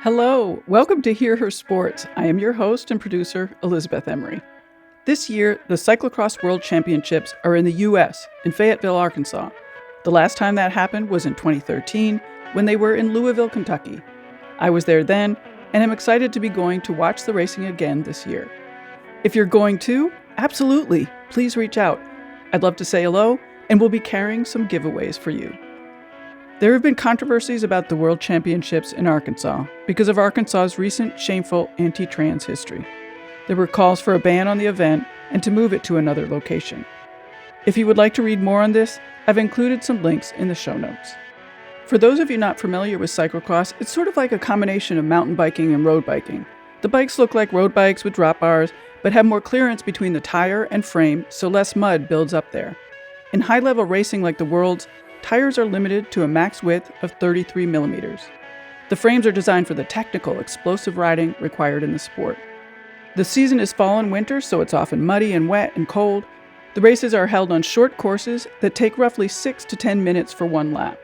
Hello, welcome to Hear Her Sports. I am your host and producer, Elizabeth Emery. This year, the Cyclocross World Championships are in the U.S., in Fayetteville, Arkansas. The last time that happened was in 2013, when they were in Louisville, Kentucky. I was there then, and am excited to be going to watch the racing again this year. If you're going to, absolutely, please reach out. I'd love to say hello, and we'll be carrying some giveaways for you. There have been controversies about the World Championships in Arkansas because of Arkansas's recent shameful anti-trans history. There were calls for a ban on the event and to move it to another location. If you would like to read more on this, I've included some links in the show notes. For those of you not familiar with cyclocross, it's sort of like a combination of mountain biking and road biking. The bikes look like road bikes with drop bars, but have more clearance between the tire and frame so less mud builds up there. In high-level racing like the World's, tires are limited to a max width of 33 millimeters. The frames are designed for the technical, explosive riding required in the sport. The season is fall and winter, so it's often muddy and wet and cold. The races are held on short courses that take roughly 6 to 10 minutes for one lap.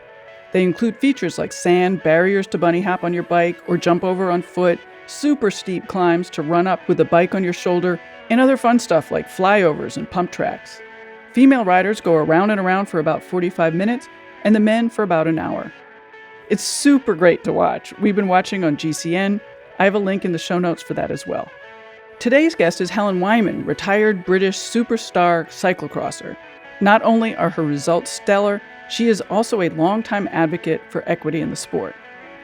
They include features like sand, barriers to bunny hop on your bike or jump over on foot, super steep climbs to run up with a bike on your shoulder, and other fun stuff like flyovers and pump tracks. Female riders go around and around for about 45 minutes, and the men for about an hour. It's super great to watch. We've been watching on GCN. I have a link in the show notes for that as well. Today's guest is Helen Wyman, retired British superstar cyclocrosser. Not only are her results stellar, she is also a longtime advocate for equity in the sport.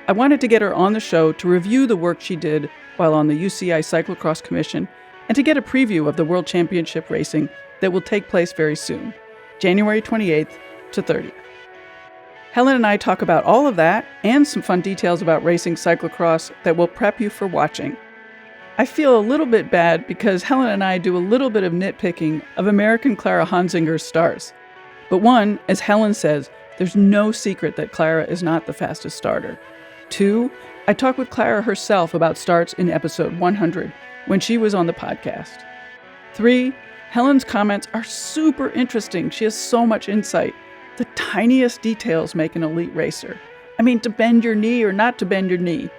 I wanted to get her on the show to review the work she did while on the UCI Cyclocross Commission and to get a preview of the World Championship racing that will take place very soon, January 28th to 30th. Helen and I talk about all of that and some fun details about racing cyclocross that will prep you for watching. I feel a little bit bad because Helen and I do a little bit of nitpicking of American Clara Honsinger's starts. But one, as Helen says, there's no secret that Clara is not the fastest starter. Two, I talk with Clara herself about starts in episode 100 when she was on the podcast. Three, Helen's comments are super interesting. She has so much insight. The tiniest details make an elite racer. I mean, to bend your knee or not to bend your knee.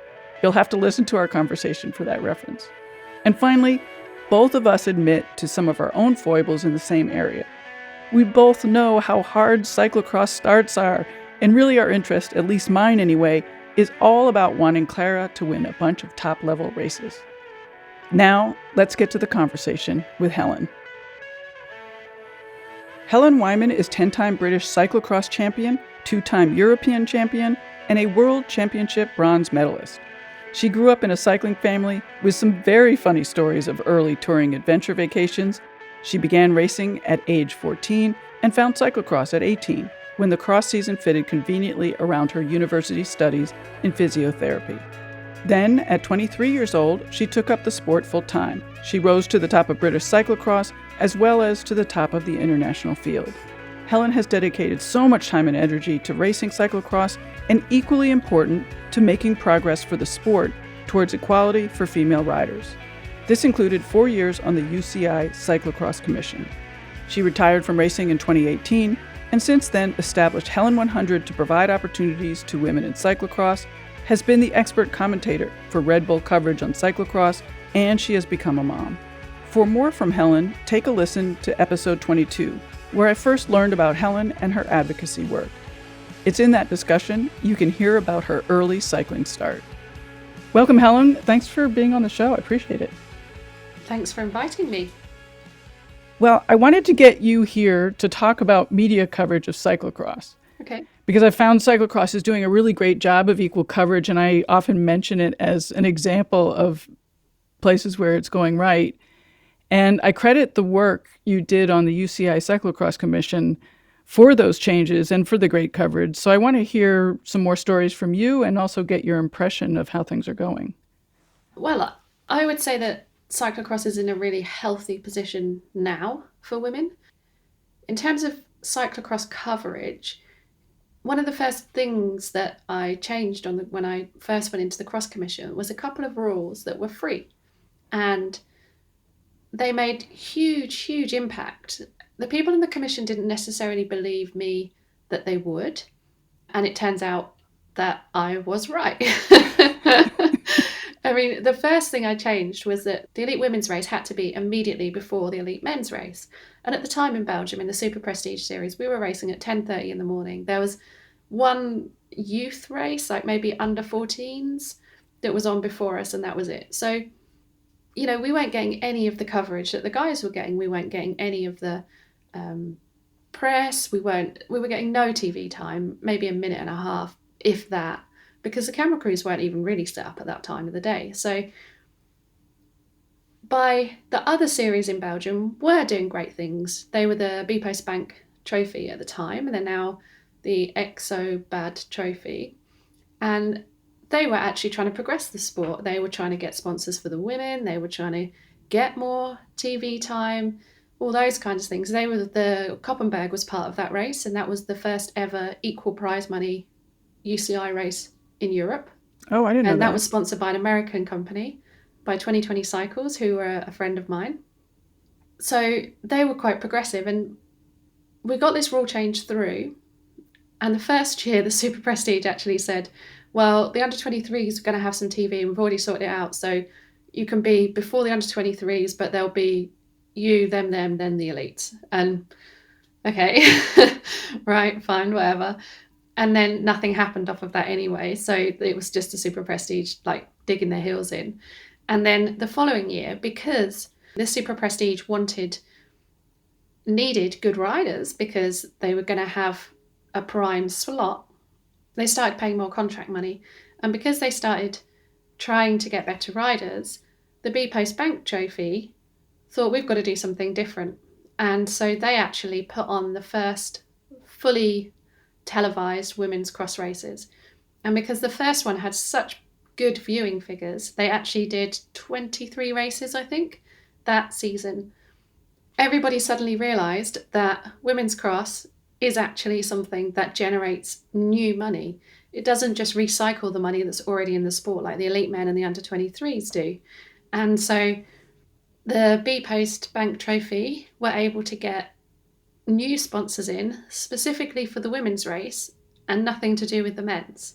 You'll have to listen to our conversation for that reference. And finally, both of us admit to some of our own foibles in the same area. We both know how hard cyclocross starts are, and really our interest, at least mine anyway, is all about wanting Clara to win a bunch of top-level races. Now, let's get to the conversation with Helen. Helen Wyman is 10-time British Cyclocross Champion, 2-time European Champion, and a World Championship bronze medalist. She grew up in a cycling family with some very funny stories of early touring adventure vacations. She began racing at age 14 and found cyclocross at 18, when the cross season fitted conveniently around her university studies in physiotherapy. Then, at 23 years old, she took up the sport full-time. She rose to the top of British cyclocross, as well as to the top of the international field. Helen has dedicated so much time and energy to racing cyclocross, and equally important, to making progress for the sport towards equality for female riders. This included 4 years on the UCI Cyclocross Commission. She retired from racing in 2018, and since then established Helen 100 to provide opportunities to women in cyclocross, has been the expert commentator for Red Bull coverage on cyclocross, and she has become a mom. For more from Helen, take a listen to episode 22, where I first learned about Helen and her advocacy work. It's in that discussion you can hear about her early cycling start. Welcome, Helen. Thanks for being on the show. I appreciate it. Thanks for inviting me. Well, I wanted to get you here to talk about media coverage of cyclocross. Okay. Because I found cyclocross is doing a really great job of equal coverage, and I often mention it as an example of places where it's going right. And I credit the work you did on the UCI Cyclocross Commission for those changes and for the great coverage. So I want to hear some more stories from you and also get your impression of how things are going. Well, I would say that cyclocross is in a really healthy position now for women. In terms of cyclocross coverage, one of the first things that I changed when I first went into the Cross Commission was a couple of rules that were free. And they made huge impact. The people in the commission didn't necessarily believe me that they would. And it turns out that I was right. I mean, the first thing I changed was that the elite women's race had to be immediately before the elite men's race. And at the time in Belgium, in the Super Prestige series, we were racing at 10:30 in the morning. There was one youth race, like maybe under 14s, that was on before us, and that was it. So, you know, we weren't getting any of the coverage that the guys were getting. We weren't getting any of the press. We were getting no TV time, maybe a minute and a half, if that, because the camera crews weren't even really set up at that time of the day. So by the other series in Belgium were doing great things. They were the Bpost Bank Trophy at the time, and they're now the Exobad Trophy. And they were actually trying to progress the sport. They were trying to get sponsors for the women. They were trying to get more TV time, all those kinds of things. The Koppenberg was part of that race, and that was the first ever equal prize money UCI race in Europe. Oh, I didn't know that. And that was sponsored by an American company, by 2020 Cycles, who were a friend of mine. So they were quite progressive, and we got this rule change through. And the first year, the Super Prestige actually said, well, the under-23s are going to have some TV, and we've already sorted it out. So you can be before the under-23s, but there'll be you, them, then the elites. And okay, right, fine, whatever. And then nothing happened off of that anyway. So it was just a Super Prestige, like digging their heels in. And then the following year, because the Super Prestige needed good riders, because they were going to have a prime slot, they started paying more contract money. And because they started trying to get better riders, the Bpost Bank Trophy thought, we've got to do something different. And so they actually put on the first fully televised women's cross races. And because the first one had such good viewing figures, they actually did 23 races, I think, that season. Everybody suddenly realised that women's cross is actually something that generates new money. It doesn't just recycle the money that's already in the sport like the elite men and the under-23s do. And so the Bpost Bank Trophy were able to get new sponsors in specifically for the women's race and nothing to do with the men's,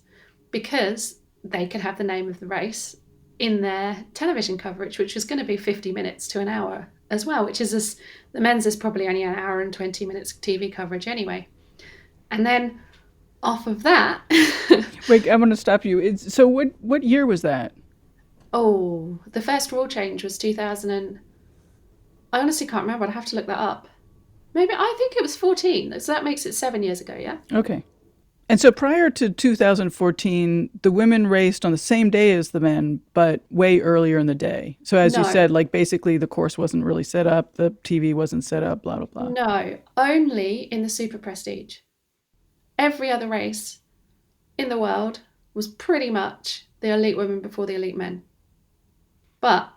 because they could have the name of the race in their television coverage, which was going to be 50 minutes to an hour as well, which is the men's is probably only an hour and 20 minutes of TV coverage anyway. And then off of that... Wait, I'm going to stop you. So what year was that? Oh, the first rule change was 2000 I honestly can't remember. I'd have to look that up. Maybe, I think it was 14. So that makes it 7 years ago, yeah? Okay. And so prior to 2014, the women raced on the same day as the men, but way earlier in the day. So as you said, like basically the course wasn't really set up, the TV wasn't set up, blah, blah, blah. No, only in the Super Prestige. Every other race in the world was pretty much the elite women before the elite men. But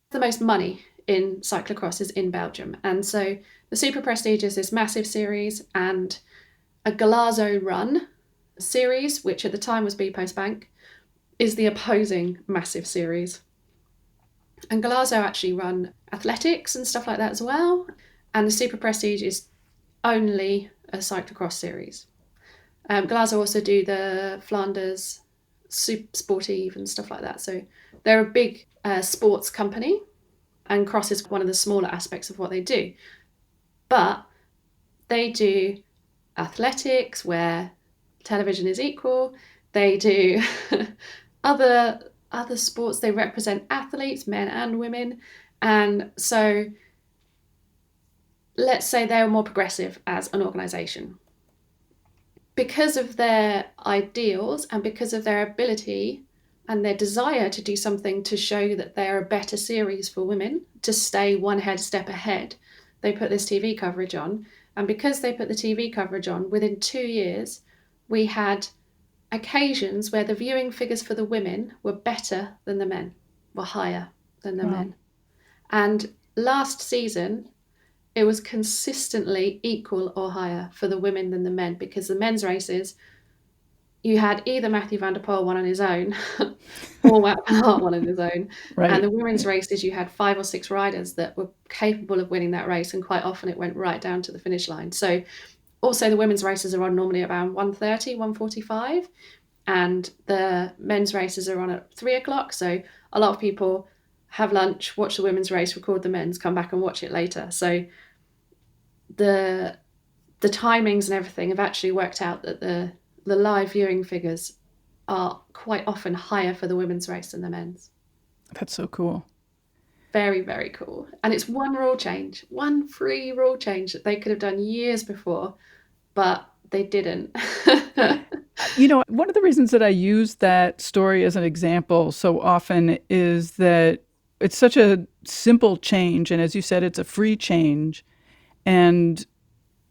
the most money in cyclocross is in Belgium. And so the Super Prestige is this massive series, and a Galazo Run series, which at the time was Bpost Bank, is the opposing massive series. And Galazo actually run athletics and stuff like that as well. And the Super Prestige is only a cyclocross series. Galazo also do the Flanders Super Sportive and stuff like that. So they're a big sports company, and cross is one of the smaller aspects of what they do. But they do athletics where television is equal. They do other sports. They represent athletes, men and women. And so let's say they're more progressive as an organisation. Because of their ideals and because of their ability and their desire to do something to show that they're a better series for women, to stay one step ahead, they put this TV coverage on. And because they put the TV coverage on, within 2 years, we had occasions where the viewing figures for the women were better than the men, were higher than the men. And last season, it was consistently equal or higher for the women than the men, because the men's races, you had either Matthew van der Poel one on his own or Wout van Aert one on his own. Right. And the women's races, you had 5 or 6 riders that were capable of winning that race, and quite often it went right down to the finish line. So also the women's races are on normally around 1:30, 1:45. and the men's races are on at 3:00. So a lot of people have lunch, watch the women's race, record the men's, come back and watch it later. So the timings and everything have actually worked out that the live viewing figures are quite often higher for the women's race than the men's. That's so cool. Very, very cool. And it's one rule change, one free rule change that they could have done years before, but they didn't. One of the reasons that I use that story as an example so often is that it's such a simple change. And as you said, it's a free change. And,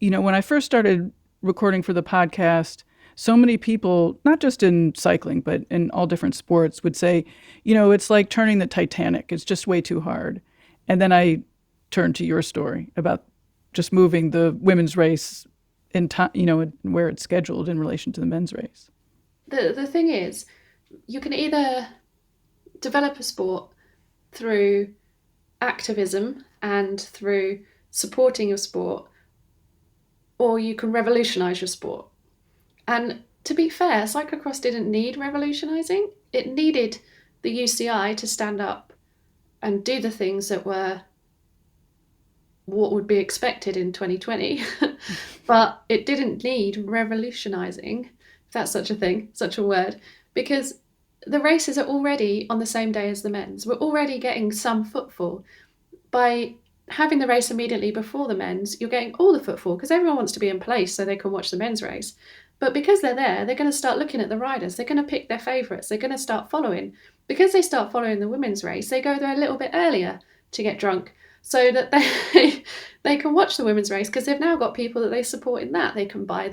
when I first started recording for the podcast, so many people, not just in cycling, but in all different sports, would say, it's like turning the Titanic. It's just way too hard. And then I turned to your story about just moving the women's race in time, where it's scheduled in relation to the men's race. The thing is, you can either develop a sport through activism and through supporting your sport, or you can revolutionize your sport. And to be fair, cyclocross didn't need revolutionizing. It needed the UCI to stand up and do the things that were what would be expected in 2020. But it didn't need revolutionizing, if that's such a thing, such a word, because the races are already on the same day as the men's. We're already getting some footfall. By having the race immediately before the men's, you're getting all the footfall because everyone wants to be in place so they can watch the men's race. But because they're there, they're going to start looking at the riders. They're going to pick their favourites. They're going to start following. Because they start following the women's race, they go there a little bit earlier to get drunk so that they can watch the women's race because they've now got people that they support in that. They can buy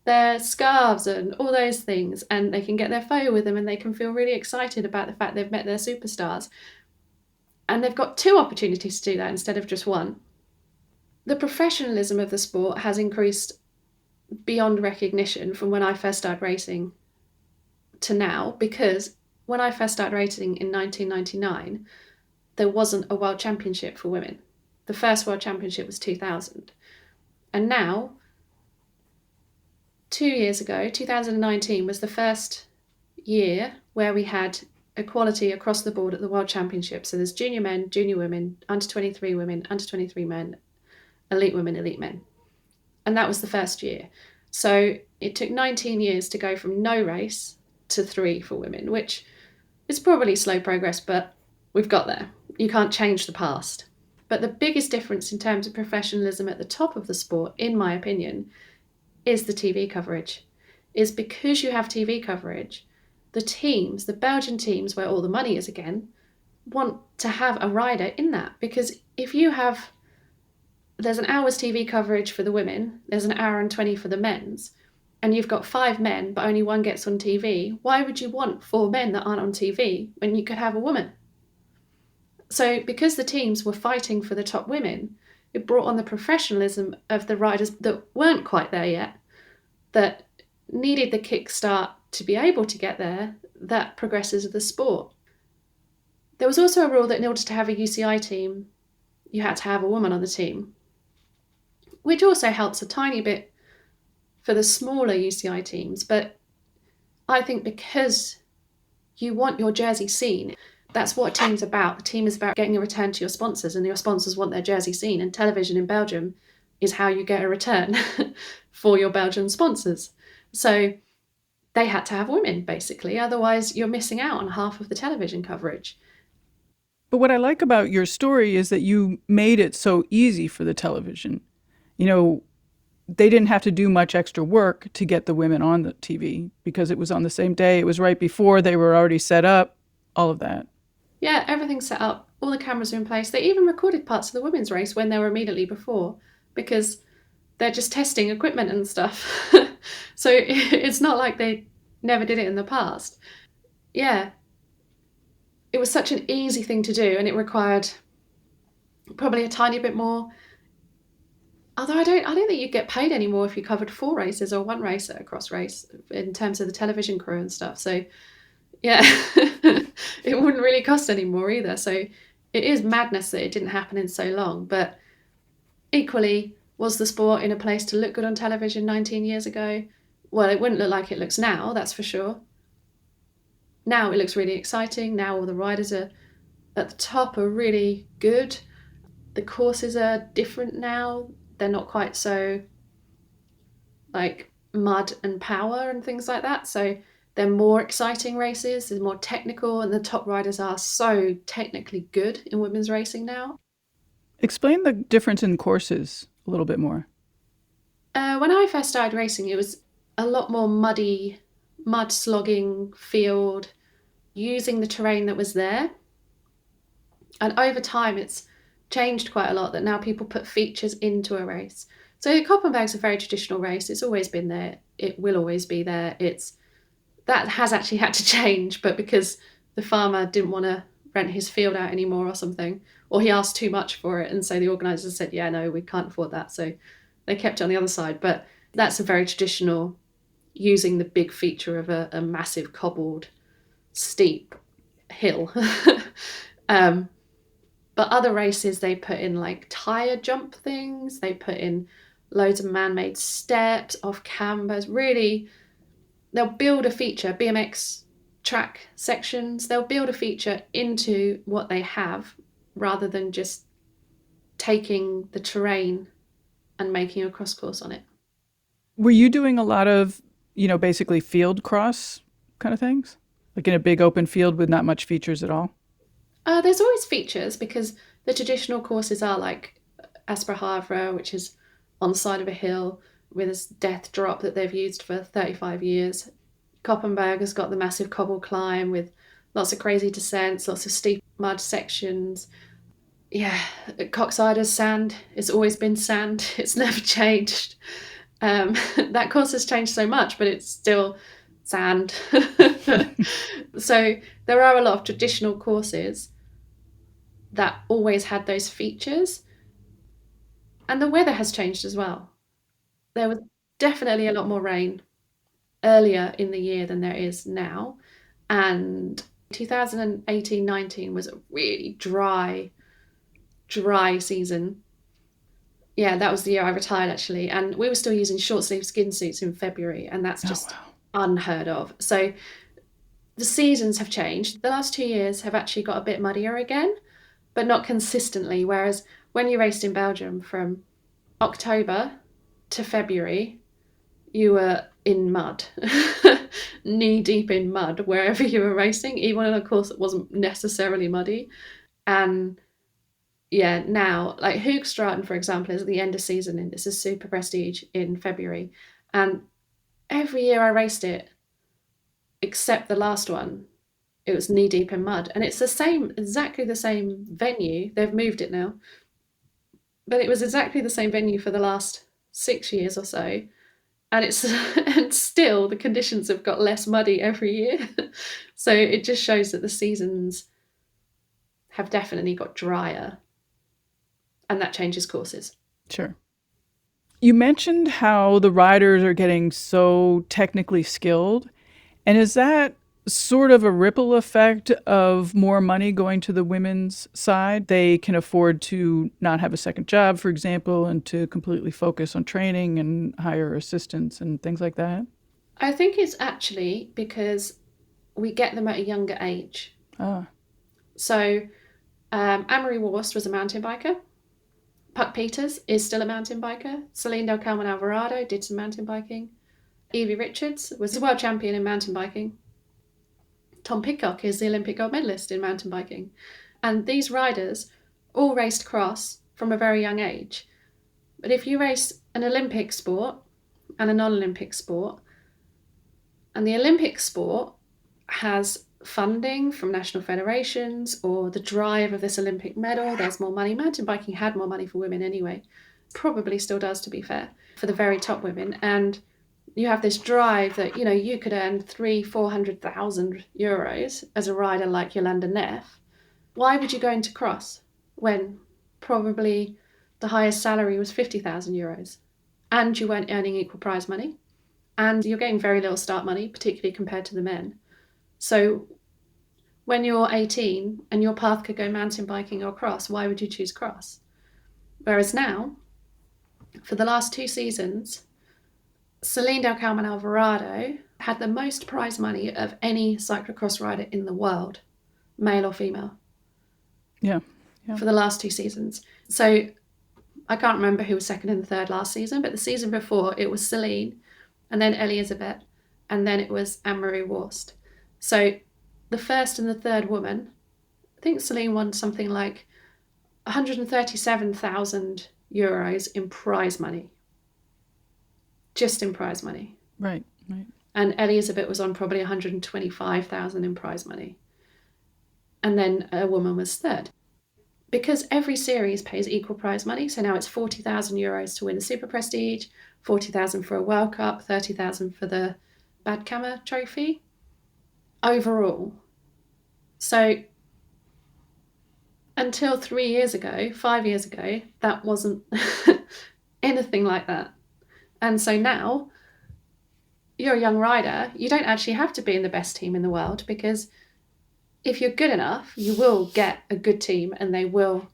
their scarves and all those things, and they can get their photo with them, and they can feel really excited about the fact they've met their superstars. And they've got two opportunities to do that instead of just one. The professionalism of the sport has increased beyond recognition from when I first started racing to now, because when I first started racing in 1999, there wasn't a world championship for women. The first world championship was 2000. And now, 2 years ago, 2019 was the first year where we had equality across the board at the World Championship. So there's junior men, junior women, under 23 women, under 23 men, elite women, elite men. And that was the first year. So it took 19 years to go from no race to 3 for women, which is probably slow progress, but we've got there. You can't change the past. But the biggest difference in terms of professionalism at the top of the sport, in my opinion, is the TV coverage. Is because you have TV coverage, the teams, the Belgian teams, where all the money is again, want to have a rider in that. Because if there's an hour's TV coverage for the women, there's an hour and 20 for the men's, and you've got 5 men, but only one gets on TV, why would you want 4 men that aren't on TV when you could have a woman? So because the teams were fighting for the top women, it brought on the professionalism of the riders that weren't quite there yet, that needed the kickstart to be able to get there, that progresses the sport. There was also a rule that in order to have a UCI team, you had to have a woman on the team, which also helps a tiny bit for the smaller UCI teams. But I think because you want your jersey seen, that's what a team's about. The team is about getting a return to your sponsors, and your sponsors want their jersey seen. And television in Belgium is how you get a return for your Belgian sponsors. So they had to have women, basically. Otherwise, you're missing out on half of the television coverage. But what I like about your story is that you made it so easy for the television. They didn't have to do much extra work to get the women on the TV because it was on the same day. It was right before, they were already set up, all of that. Yeah, everything's set up. All the cameras are in place. They even recorded parts of the women's race when they were immediately before because they're just testing equipment and stuff. So it's not like they never did it in the past. Yeah. It was such an easy thing to do, and it required probably a tiny bit more. Although I don't think you'd get paid anymore if you covered 4 races or 1 race at a cross race in terms of the television crew and stuff. So yeah, it wouldn't really cost any more either. So it is madness that it didn't happen in so long. But equally, was the sport in a place to look good on television 19 years ago? Well, it wouldn't look like it looks now, that's for sure. Now it looks really exciting. Now all the riders are at the top are really good. The courses are different now. They're not quite so like mud and power and things like that. So they're more exciting races. They're more technical, and the top riders are so technically good in women's racing now. Explain the difference in courses a little bit more. When I first started racing, it was a lot more muddy, mud slogging field, using the terrain that was there. And over time, it's changed quite a lot that now people put features into a race. So the Koppenberg's a very traditional race. It's always been there. It will always be there. That has actually had to change, but because the farmer didn't want to rent his field out anymore or something, or he asked too much for it, and so the organisers said, yeah, no, we can't afford that. So they kept it on the other side. But that's a very traditional, using the big feature of a massive cobbled, steep hill. But other races, they put in like tyre jump things. They put in loads of man-made steps, off cambers. Really, they'll build a feature, BMX track sections. They'll build a feature into what they have rather than just taking the terrain and making a cross course on it. Were you doing a lot of, basically field cross kind of things? Like in a big open field with not much features at all? There's always features because the traditional courses are like Aspra Havre, which is on the side of a hill with a death drop that they've used for 35 years. Koppenberg has got the massive cobble climb with lots of crazy descents, lots of steep mud sections. Yeah, Coxsider's sand. It's always been sand. It's never changed. That course has changed so much, but it's still sand. So there are a lot of traditional courses that always had those features. And the weather has changed as well. There was definitely a lot more rain earlier in the year than there is now. And 2018-19 was a really dry season. Yeah, that was the year I retired actually. And we were still using short sleeve skin suits in February, and that's just unheard of. So the seasons have changed. The last 2 years have actually got a bit muddier again, but not consistently. Whereas when you raced in Belgium from October to February, you were in mud, knee deep in mud, wherever you were racing, even on a course that wasn't necessarily muddy. And yeah, now, like Hoogstraten, for example, is at the end of season, and this is super prestige in February. And every year I raced it, except the last one, it was knee deep in mud. And it's exactly the same venue. They've moved it now. But it was exactly the same venue for the last 6 years or so. And and still the conditions have got less muddy every year. So it just shows that the seasons have definitely got drier. And that changes courses. Sure. You mentioned how the riders are getting so technically skilled. And is that sort of a ripple effect of more money going to the women's side? They can afford to not have a second job, for example, and to completely focus on training and hire assistants and things like that? I think it's actually because we get them at a younger age. So Anne-Marie Worst was a mountain biker. Puck Peters is still a mountain biker. Celine Del Carmen Alvarado did some mountain biking. Evie Richards was a world champion in mountain biking. Tom Pidcock is the Olympic gold medalist in mountain biking. And these riders all raced cross from a very young age. But if you race an Olympic sport and a non-Olympic sport, and the Olympic sport has funding from national federations or the drive of this Olympic medal, there's more money. Mountain biking had more money for women anyway. Probably still does, to be fair, for the very top women. And you have this drive that, you could earn 300,000-400,000 euros as a rider like Jolanda Neff. Why would you go into cross when probably the highest salary was 50,000 euros and you weren't earning equal prize money and you're getting very little start money, particularly compared to the men? So when you're 18 and your path could go mountain biking or cross, why would you choose cross? Whereas now, for the last 2 seasons, Celine Del Carmen Alvarado had the most prize money of any cyclocross rider in the world, male or female. Yeah. For the last 2 seasons. So I can't remember who was second and third last season, but the season before it was Celine, and then Elisabeth, and then it was Anne-Marie Worst. So the first and the third woman, I think Celine won something like 137,000 euros in prize money. Just in prize money. Right. And Elisabeth was on probably 125,000 in prize money. And then a woman was third. Because every series pays equal prize money, so now it's 40,000 euros to win the Super Prestige, 40,000 for a World Cup, 30,000 for the Badkammer Trophy overall. So until 5 years ago, that wasn't anything like that. And so now, you're a young rider, you don't actually have to be in the best team in the world, because if you're good enough, you will get a good team and they will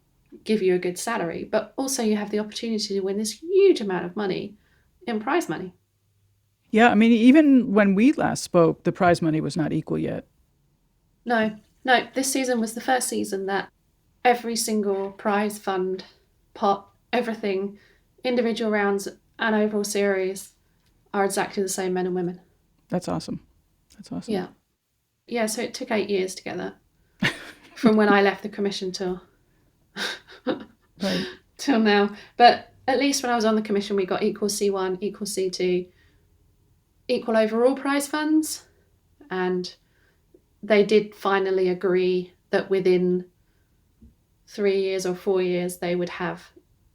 give you a good salary. But also you have the opportunity to win this huge amount of money in prize money. Yeah, I mean, even when we last spoke, the prize money was not equal yet. No, this season was the first season that every single prize fund, pot, everything, individual rounds and overall series are exactly the same, men and women. That's awesome. Yeah, so it took 8 years to get that. From when I left the commission till right. till now. But at least when I was on the commission, we got equal C1, equal C2, equal overall prize funds. And they did finally agree that within 3 years or 4 years, they would have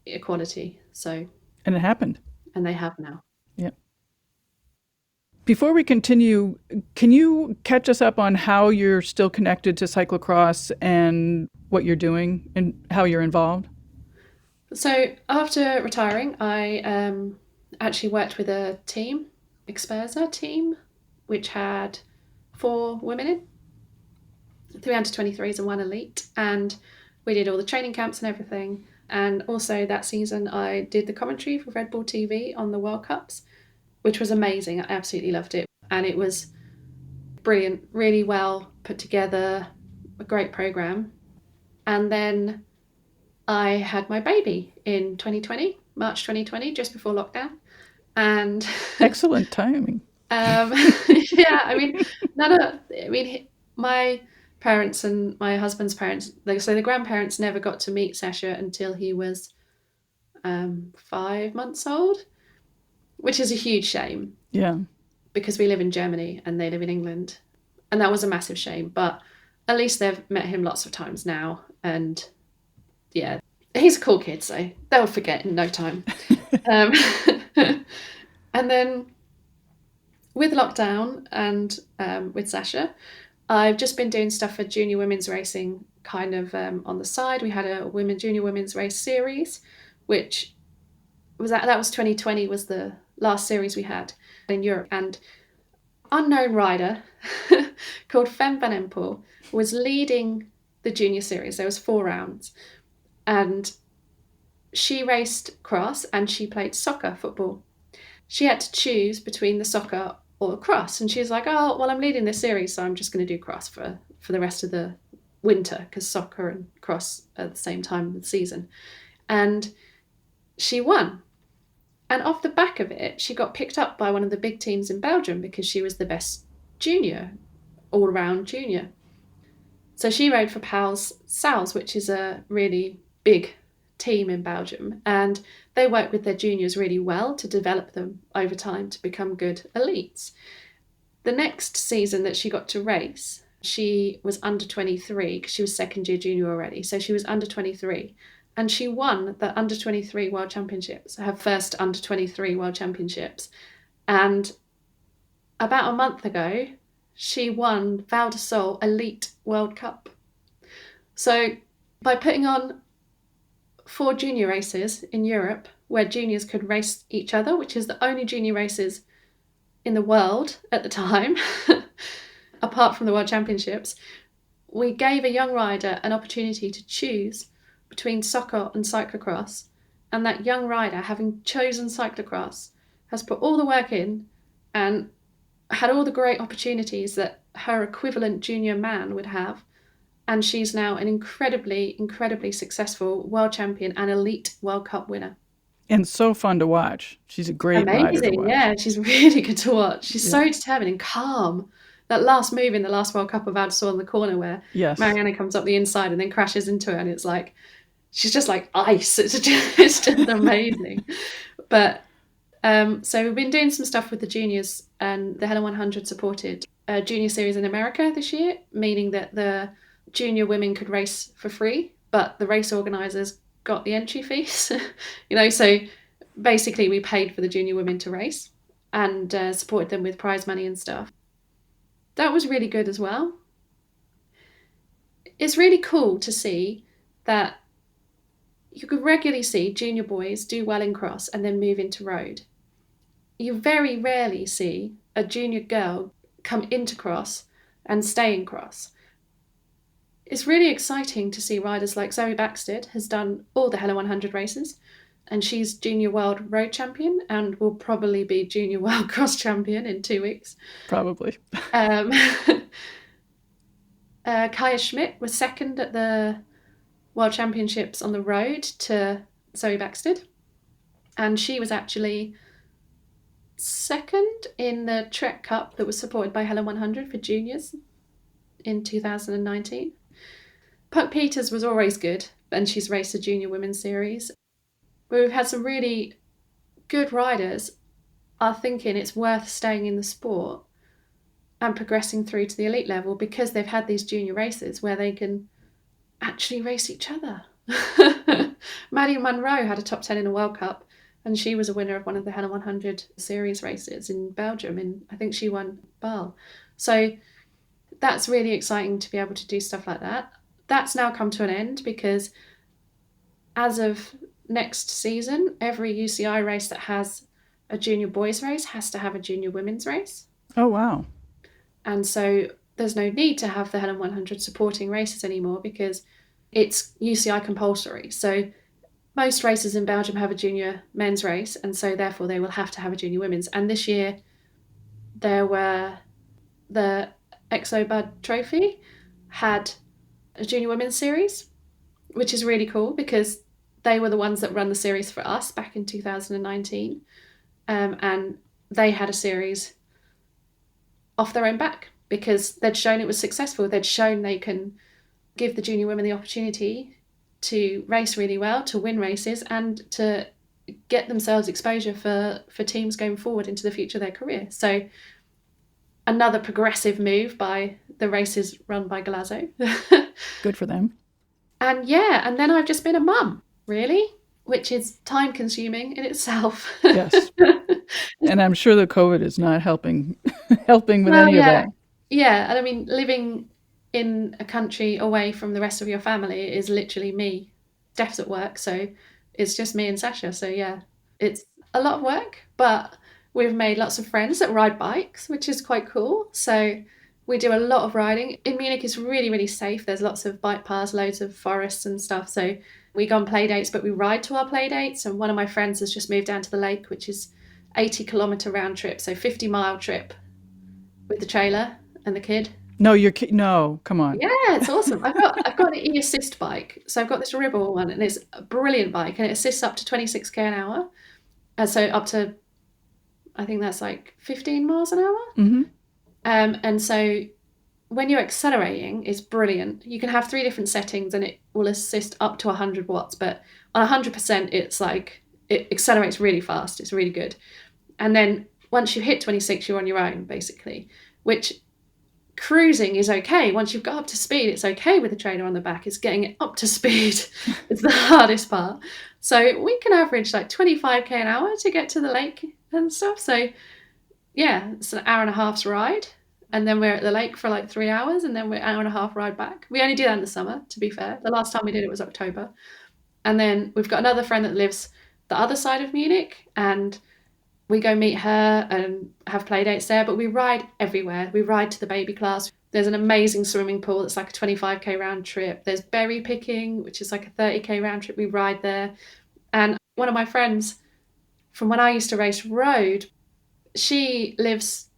equality. So, and it happened. And they have now. Yeah. Before we continue, can you catch us up on how you're still connected to cyclocross and what you're doing and how you're involved? So after retiring, I actually worked with a team, Expersa team, which had 4 women in, 3 under-23s and 1 elite. And we did all the training camps and everything. And also that season, I did the commentary for Red Bull TV on the World Cups, which was amazing. I absolutely loved it. And it was brilliant, really well put together, a great program. And then I had my baby in 2020, March 2020, just before lockdown. And excellent timing. Yeah, I mean, my parents and my husband's parents, so the grandparents never got to meet Sasha until he was 5 months old, which is a huge shame. Yeah. Because we live in Germany and they live in England. And that was a massive shame. But at least they've met him lots of times now. And yeah, he's a cool kid, so they'll forget in no time. And then with lockdown and with Sasha, I've just been doing stuff for junior women's racing kind of on the side. We had a junior women's race series, which was that was 2020 was the last series we had in Europe. And unknown rider called Fem Van Empel was leading the junior series. There was 4 rounds. And she raced cross and she played football. She had to choose between the soccer or the cross. And she was like, oh, well, I'm leading this series, so I'm just going to do cross for the rest of the winter, because soccer and cross are at the same time of the season. And she won. And off the back of it, she got picked up by one of the big teams in Belgium because she was the best junior, all-round junior. So she rode for Pals Sals, which is a really big team in Belgium. And they work with their juniors really well to develop them over time to become good elites. The next season that she got to race, she was under 23 because she was second year junior already. So she was under 23. And she won the under-23 World Championships, her first under-23 World Championships. And about a month ago, she won Val de Sol Elite World Cup. So by putting on 4 junior races in Europe, where juniors could race each other, which is the only junior races in the world at the time, apart from the World Championships, we gave a young rider an opportunity to choose between soccer and cyclocross, and that young rider, having chosen cyclocross, has put all the work in and had all the great opportunities that her equivalent junior man would have. And she's now an incredibly, incredibly successful world champion and elite World Cup winner. And so fun to watch. She's a great rider to Amazing, watch. yeah. She's really good to watch. She's so determined and calm. That last move in the last World Cup of Val d'Isère in the corner where Mariana comes up the inside and then crashes into her, and it's like, she's just like ice. It's just amazing. But so we've been doing some stuff with the juniors, and the Helen 100 supported a junior series in America this year, meaning that the junior women could race for free, but the race organisers got the entry fees. So basically we paid for the junior women to race and supported them with prize money and stuff. That was really good as well. It's really cool to see that you could regularly see junior boys do well in cross and then move into road. You very rarely see a junior girl come into cross and stay in cross. It's really exciting to see riders like Zoe Baxted has done all the Helen 100 races, and she's junior world road champion and will probably be junior world cross champion in 2 weeks. Probably. Kaya Schmidt was second at the World Championships on the road to Zoe Baxted, and she was actually second in the Trek Cup that was supported by Helen 100 for juniors in 2019. Puck Peters was always good, and she's raced a junior women's series. But we've had some really good riders are thinking it's worth staying in the sport and progressing through to the elite level because they've had these junior races where they can actually race each other. Maddie Munro had a top 10 in a World Cup, and she was a winner of one of the Helen 100 series races in Belgium, and I think she won Bâle. So that's really exciting to be able to do stuff like that. That's now come to an end because as of next season, every UCI race that has a junior boys race has to have a junior women's race. Oh, wow. And so there's no need to have the Helen 100 supporting races anymore because it's UCI compulsory. So most races in Belgium have a junior men's race, and so therefore they will have to have a junior women's. And this year there were the Exobud Trophy had a junior women's series, which is really cool because they were the ones that run the series for us back in 2019. And they had a series off their own back because they'd shown it was successful. They'd shown they can give the junior women the opportunity to race really well, to win races, and to get themselves exposure for teams going forward into the future of their career. So another progressive move by the races run by Galazo. Good for them. And then I've just been a mum, really, which is time consuming in itself. Yes. And I'm sure the COVID is not helping with any of that. Yeah, and I mean, living in a country away from the rest of your family is literally me. Steph's at work, so it's just me and Sasha. So yeah, it's a lot of work, but we've made lots of friends that ride bikes, which is quite cool. So we do a lot of riding. In Munich, it's really, really safe. There's lots of bike paths, loads of forests and stuff. So we go on play dates, but we ride to our play dates. And one of my friends has just moved down to the lake, which is 80-kilometre round trip, so 50-mile trip with the trailer and the kid. No, no, come on. Yeah, it's awesome. I've got an e-assist bike. So I've got this Ribble one, and it's a brilliant bike, and it assists up to 26k an hour. So up to, I think that's like 15 miles an hour. Mm-hmm. And so when you're accelerating, it's brilliant. You can have 3 different settings and it will assist up to 100 watts. But on 100%, it's like, it accelerates really fast. It's really good. And then once you hit 26, you're on your own, basically, which cruising is okay. Once you've got up to speed, it's okay with the trailer on the back. It's getting it up to speed. It's the hardest part. So we can average like 25k an hour to get to the lake and stuff. So yeah, it's an hour and a half's ride. And then we're at the lake for like 3 hours, and then we're an hour and a half ride back. We only do that in the summer, to be fair. The last time we did it was October. And then we've got another friend that lives the other side of Munich, and we go meet her and have play dates there, but we ride everywhere. We ride to the baby class. There's an amazing swimming pool that's like a 25k round trip. There's berry picking, which is like a 30k round trip. We ride there. And one of my friends from when I used to race road. She lives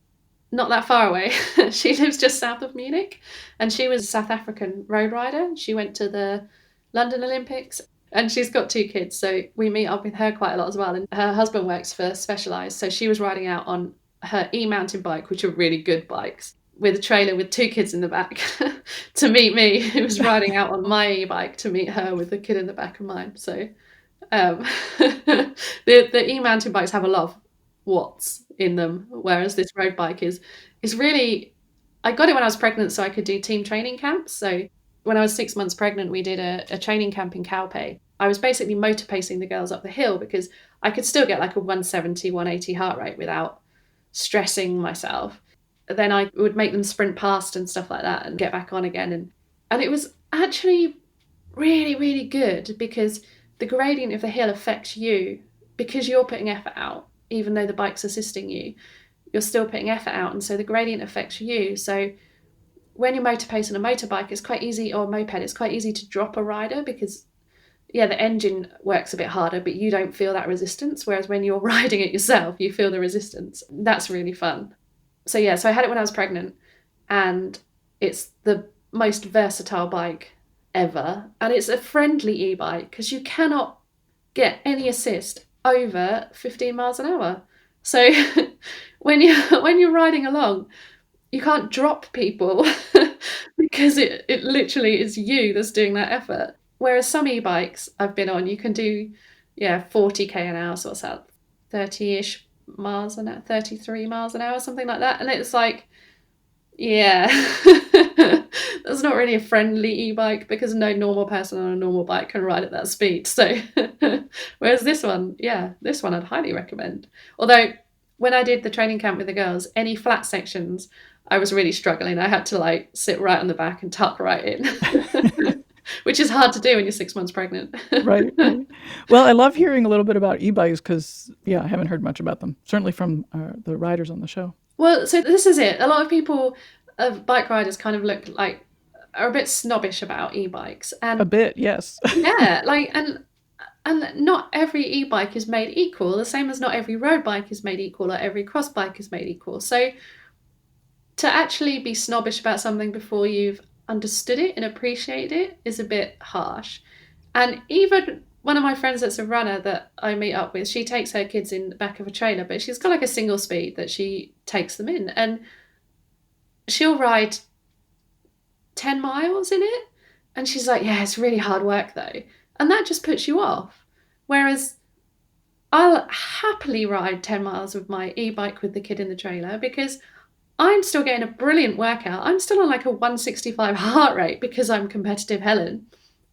not that far away. She lives just south of Munich, and she was a South African road rider. She went to the London Olympics, and she's got 2 kids, so we meet up with her quite a lot as well. And her husband works for Specialized, so she was riding out on her e-mountain bike, which are really good bikes, with a trailer with 2 kids in the back to meet me, who was riding out on my e-bike to meet her with a kid in the back of mine. So the e-mountain bikes have a lot of watts in them, whereas this road bike is really, I got it when I was pregnant so I could do team training camps. So when I was 6 months pregnant, we did a training camp in Calpe. I was basically motor pacing the girls up the hill because I could still get like a 170, 180 heart rate without stressing myself. Then I would make them sprint past and stuff like that and get back on again. And it was actually really, really good because the gradient of the hill affects you because you're putting effort out. Even though the bike's assisting you, you're still putting effort out. And so the gradient affects you. So when you're motor pacing a motorbike, it's quite easy, or a moped, it's quite easy to drop a rider because, yeah, the engine works a bit harder, but you don't feel that resistance. Whereas when you're riding it yourself, you feel the resistance. That's really fun. So yeah, so I had it when I was pregnant, and it's the most versatile bike ever. And it's a friendly e-bike because you cannot get any assist over 15 miles an hour. So when you're riding along, you can't drop people because it literally is you that's doing that effort. Whereas some e-bikes I've been on, you can do 40k an hour, so what's that, 30-ish miles an hour, 33 miles an hour, something like that. And it's like, yeah, that's not really a friendly e-bike because no normal person on a normal bike can ride at that speed. So whereas this one I'd highly recommend. Although when I did the training camp with the girls, any flat sections I was really struggling. I had to like sit right on the back and tuck right in, which is hard to do when you're 6 months pregnant. Right. Well, I love hearing a little bit about e-bikes because, I haven't heard much about them, certainly from the riders on the show. Well, so this is it. A lot of people, bike riders, kind of are a bit snobbish about e-bikes. And a bit, yes. Yeah, like, and not every e-bike is made equal, the same as not every road bike is made equal or every cross bike is made equal. So to actually be snobbish about something before you've understood it and appreciated it is a bit harsh. And even one of my friends that's a runner that I meet up with, she takes her kids in the back of a trailer, but she's got like a single speed that she takes them in, and she'll ride 10 miles in it. And she's like, yeah, it's really hard work though. And that just puts you off. Whereas I'll happily ride 10 miles with my e-bike with the kid in the trailer because I'm still getting a brilliant workout. I'm still on like a 165 heart rate because I'm competitive Helen.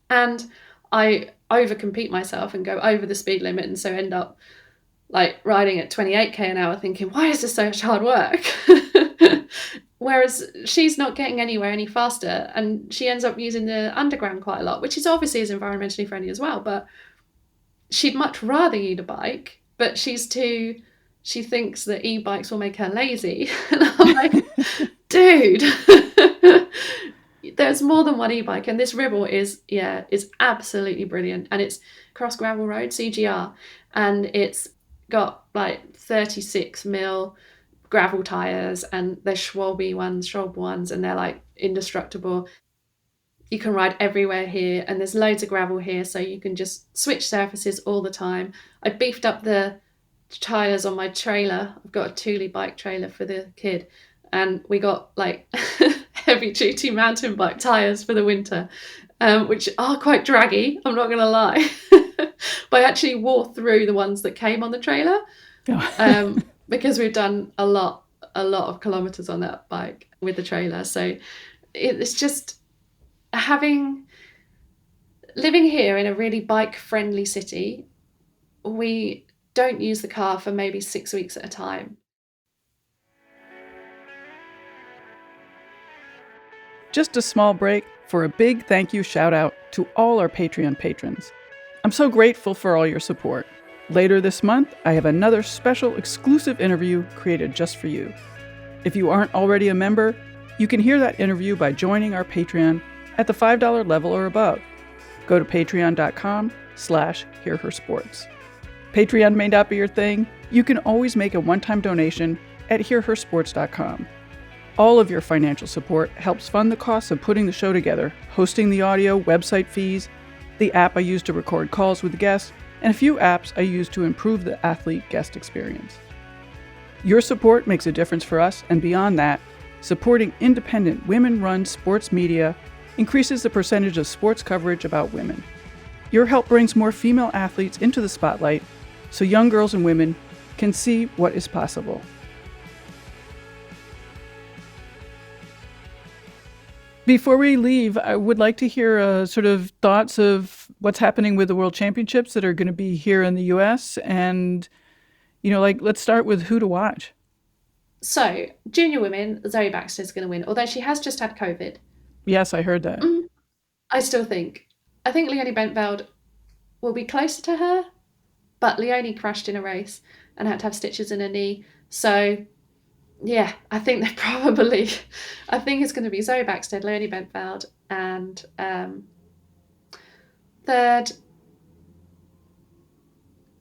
And I overcompete myself and go over the speed limit, and so end up like riding at 28k an hour thinking, why is this so much hard work? Whereas she's not getting anywhere any faster, and she ends up using the underground quite a lot, which is obviously is environmentally friendly as well, but she'd much rather use a bike, but she thinks that e-bikes will make her lazy. And I'm like, dude, there's more than one e-bike, and this Ribble is absolutely brilliant, and it's cross gravel road, CGR, and it's got like 36mm gravel tires, and they're Schwalbe ones, and they're like indestructible. You can ride everywhere here, and there's loads of gravel here, so you can just switch surfaces all the time. I beefed up the tires on my trailer. I've got a Thule bike trailer for the kid, and we got like heavy duty mountain bike tires for the winter, which are quite draggy, I'm not gonna lie. But I actually wore through the ones that came on the trailer, because we've done a lot of kilometers on that bike with the trailer. So it's just living here in a really bike friendly city. We don't use the car for maybe 6 weeks at a time. Just a small break for a big thank you shout out to all our Patreon patrons. I'm so grateful for all your support. Later this month, I have another special exclusive interview created just for you. If you aren't already a member, you can hear that interview by joining our Patreon at the $5 level or above. Go to patreon.com/hearhersports. Patreon may not be your thing. You can always make a one-time donation at hearhersports.com. All of your financial support helps fund the costs of putting the show together, hosting the audio, website fees, the app I use to record calls with guests, and a few apps I use to improve the athlete guest experience. Your support makes a difference for us, and beyond that, supporting independent women-run sports media increases the percentage of sports coverage about women. Your help brings more female athletes into the spotlight so young girls and women can see what is possible. Before we leave, I would like to hear sort of thoughts of what's happening with the World Championships that are going to be here in the U.S. And, let's start with who to watch. So, junior women, Zoe Baxter is going to win, although she has just had COVID. Yes, I heard that. I think Leonie Bentveld will be closer to her, but Leonie crashed in a race and had to have stitches in her knee. So, yeah, I think it's going to be Zoe Baxter, Leonie Bentveld, and third,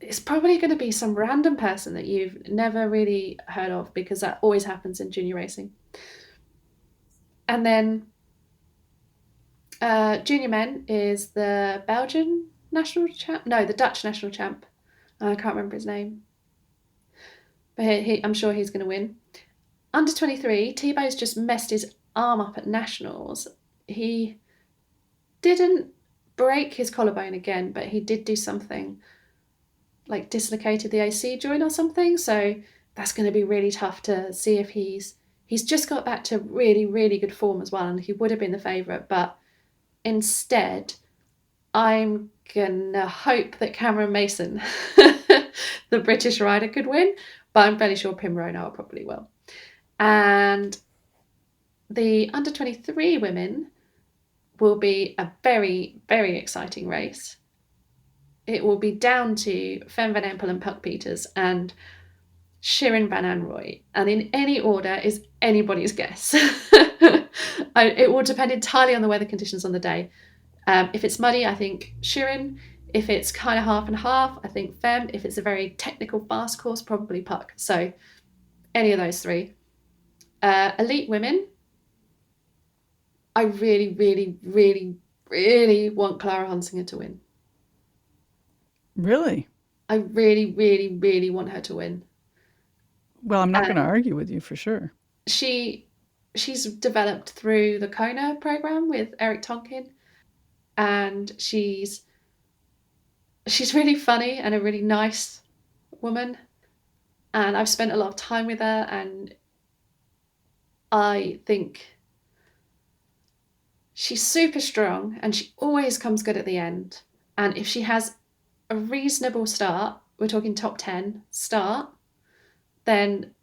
it's probably going to be some random person that you've never really heard of, because that always happens in junior racing. And then junior men is the Belgian national champ. No, the Dutch national champ. I can't remember his name. But I'm sure he's going to win. Under 23, Thibaut's just messed his arm up at nationals. He didn't break his collarbone again, but he did do something like dislocated the AC joint or something. So that's going to be really tough to see if he's just got back to really, really good form as well. And he would have been the favourite, but instead, I'm going to hope that Cameron Mason, the British rider, could win, but I'm fairly sure Pim Ronald probably will. And the under 23 women will be a very, very exciting race. It will be down to Fem van Empel and Puck Peters and Shirin van Anrooy. And in any order is anybody's guess. It will depend entirely on the weather conditions on the day. If it's muddy, I think Shirin. If it's kind of half and half, I think Fem. If it's a very technical fast course, probably Puck. So any of those three. Elite women, I really, really, really, really want Clara Hunsinger to win. Really? I really, really, really want her to win. Well, I'm not going to argue with you for sure. She's developed through the Kona program with Eric Tonkin, and she's really funny and a really nice woman, and I've spent a lot of time with her, and I think she's super strong and she always comes good at the end. And if she has a reasonable start, we're talking top 10 start, then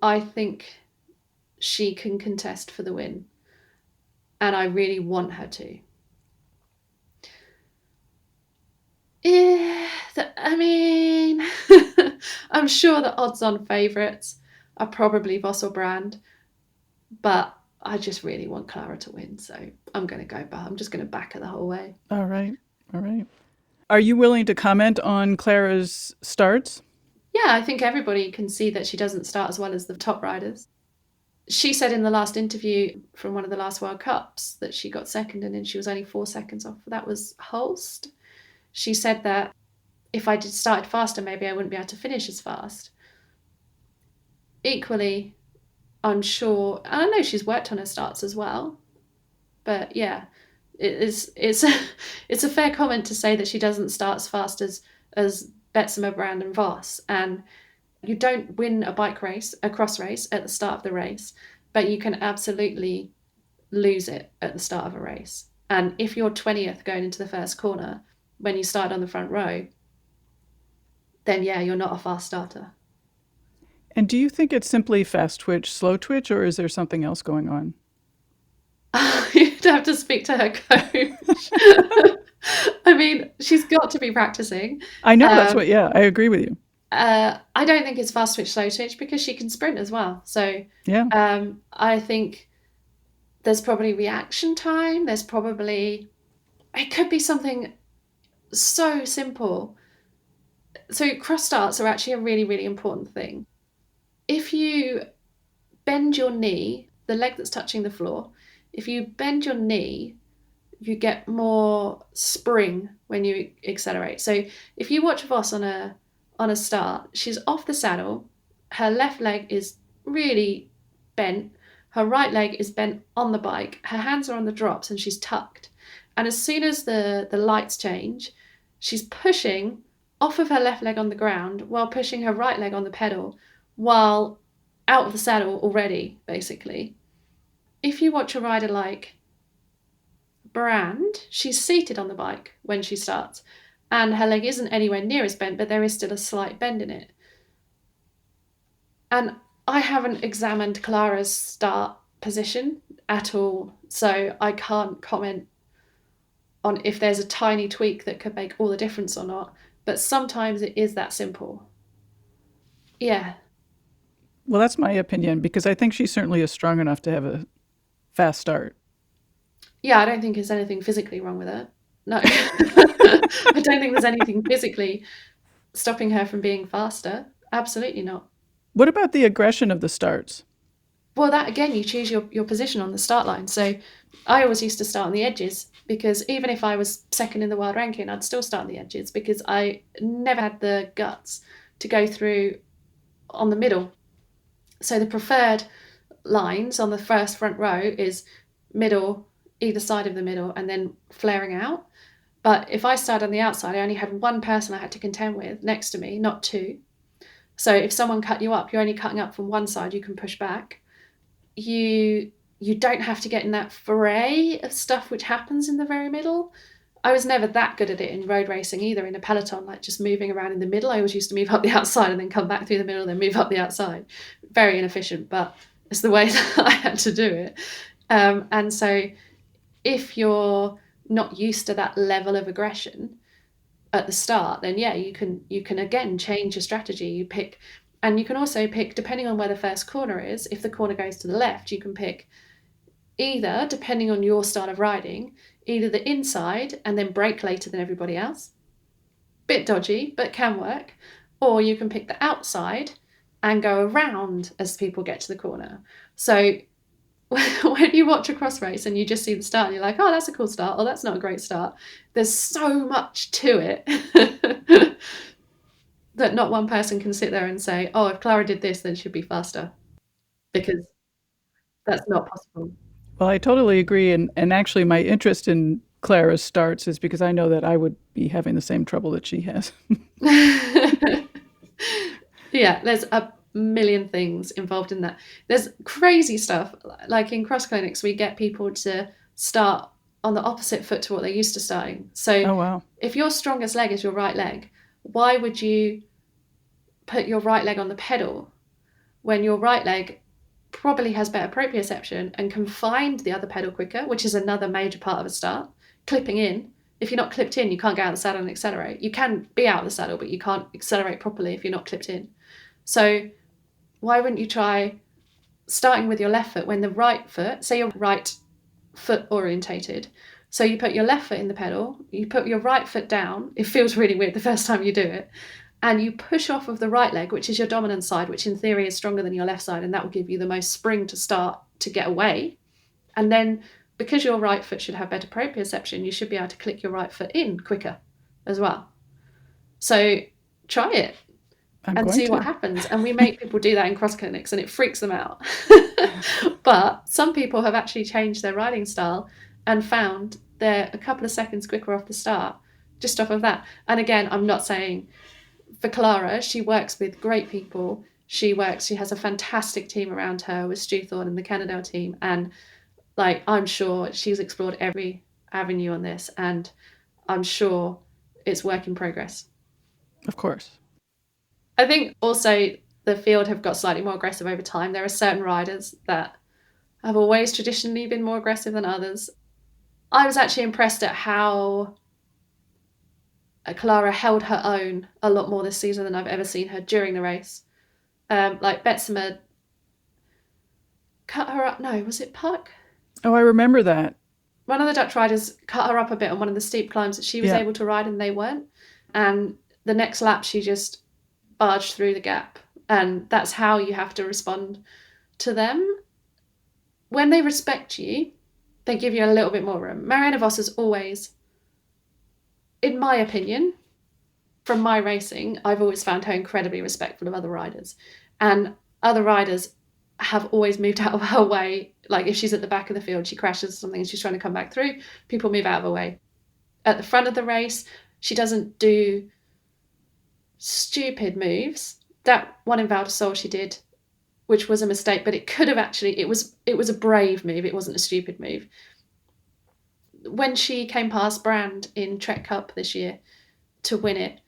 I think she can contest for the win. And I really want her to. Yeah, I'm sure the odds-on favourites are probably Voss or Brand, but I just really want Clara to win, so I'm going to go back. I'm just going to back her the whole way. All right. Are you willing to comment on Clara's starts? Yeah, I think everybody can see that she doesn't start as well as the top riders. She said in the last interview from one of the last World Cups that she got second, and then she was only 4 seconds off. That was Holst. She said that if I started faster, maybe I wouldn't be able to finish as fast. Equally, I'm sure, and I know she's worked on her starts as well, but yeah, it's a fair comment to say that she doesn't start as fast as Betsema, Brand and Voss. And you don't win a cross race at the start of the race, but you can absolutely lose it at the start of a race. And if you're 20th going into the first corner when you start on the front row, then yeah, you're not a fast starter. And do you think it's simply fast twitch, slow twitch, or is there something else going on? You'd have to speak to her coach. I mean, she's got to be practicing. I know, I agree with you. I don't think it's fast twitch, slow twitch, because she can sprint as well. So yeah. I think there's probably reaction time. It could be something so simple So cross starts are actually a really, really important thing. If you bend your knee, the leg that's touching the floor, if you bend your knee, you get more spring when you accelerate. So if you watch Voss on a start, she's off the saddle, her left leg is really bent, her right leg is bent on the bike, her hands are on the drops and she's tucked. And as soon as the lights change, she's pushing off of her left leg on the ground while pushing her right leg on the pedal while out of the saddle already, basically. If you watch a rider like Brand, she's seated on the bike when she starts and her leg isn't anywhere near as bent, but there is still a slight bend in it. And I haven't examined Clara's start position at all, so I can't comment on if there's a tiny tweak that could make all the difference or not, but sometimes it is that simple. Yeah. Well, that's my opinion, because I think she certainly is strong enough to have a fast start. Yeah, I don't think there's anything physically wrong with her. No. I don't think there's anything physically stopping her from being faster. Absolutely not. What about the aggression of the starts? Well, that again, you choose your position on the start line. So I always used to start on the edges, because even if I was second in the world ranking, I'd still start on the edges because I never had the guts to go through on the middle. So the preferred lines on the first front row is middle, either side of the middle, and then flaring out. But if I started on the outside, I only had one person I had to contend with next to me, not two. So if someone cut you up, you're only cutting up from one side, you can push back. You don't have to get in that fray of stuff which happens in the very middle. I was never that good at it in road racing either, in a peloton, like just moving around in the middle. I always used to move up the outside and then come back through the middle, then move up the outside. Very inefficient, but it's the way that I had to do it. And so if you're not used to that level of aggression at the start, then yeah, you can again change your strategy. You pick, and you can also pick, depending on where the first corner is, if the corner goes to the left, you can pick either, depending on your style of riding, either the inside and then brake later than everybody else. Bit dodgy, but can work. Or you can pick the outside and go around as people get to the corner. So when you watch a cross race and you just see the start and you're like, oh, that's a cool start, or that's not a great start, there's so much to it that not one person can sit there and say, oh, if Clara did this, then she'd be faster, because that's not possible. Well, I totally agree. And actually, my interest in Clara's starts is because I know that I would be having the same trouble that she has. Yeah, there's a million things involved in that. There's crazy stuff. Like in cross clinics, we get people to start on the opposite foot to what they're used to starting. So Oh, wow. if your strongest leg is your right leg, why would you put your right leg on the pedal when your right leg probably has better proprioception and can find the other pedal quicker, which is another major part of a start? Clipping in. If you're not clipped in, you can't get out of the saddle and accelerate. You can be out of the saddle, but you can't accelerate properly if you're not clipped in. So why wouldn't you try starting with your left foot when the right foot, say you're right foot orientated, so you put your left foot in the pedal, you put your right foot down, it feels really weird the first time you do it, and you push off of the right leg, which is your dominant side, which in theory is stronger than your left side, and that will give you the most spring to start to get away. And then because your right foot should have better proprioception, you should be able to click your right foot in quicker as well. So try it and see what happens. And we make people do that in cross clinics and it freaks them out. But some people have actually changed their riding style and found they're a couple of seconds quicker off the start just off of that. And again, I'm not saying for Clara, she works with great people. She has a fantastic team around her with Stu Thorne and the Cannondale team. And like, I'm sure she's explored every avenue on this, and I'm sure it's work in progress. Of course. I think also the field have got slightly more aggressive over time. There are certain riders that have always traditionally been more aggressive than others. I was actually impressed at how Clara held her own a lot more this season than I've ever seen her during the race. Like Betsema cut her up. No, was it Puck? Oh, I remember that. One of the Dutch riders cut her up a bit on one of the steep climbs that she was able to ride and they weren't. And the next lap she just barged through the gap. And that's how you have to respond to them. When they respect you, they give you a little bit more room. Marianne Vos is always, in my opinion, from my racing, I've always found her incredibly respectful of other riders. And other riders have always moved out of her way. Like if she's at the back of the field, she crashes or something and she's trying to come back through, people move out of her way. At the front of the race, she doesn't do stupid moves. That one in Val d'Isole she did, which was a mistake, but it could have actually, it was a brave move. It wasn't a stupid move. When she came past Brand in Trek Cup this year to win it,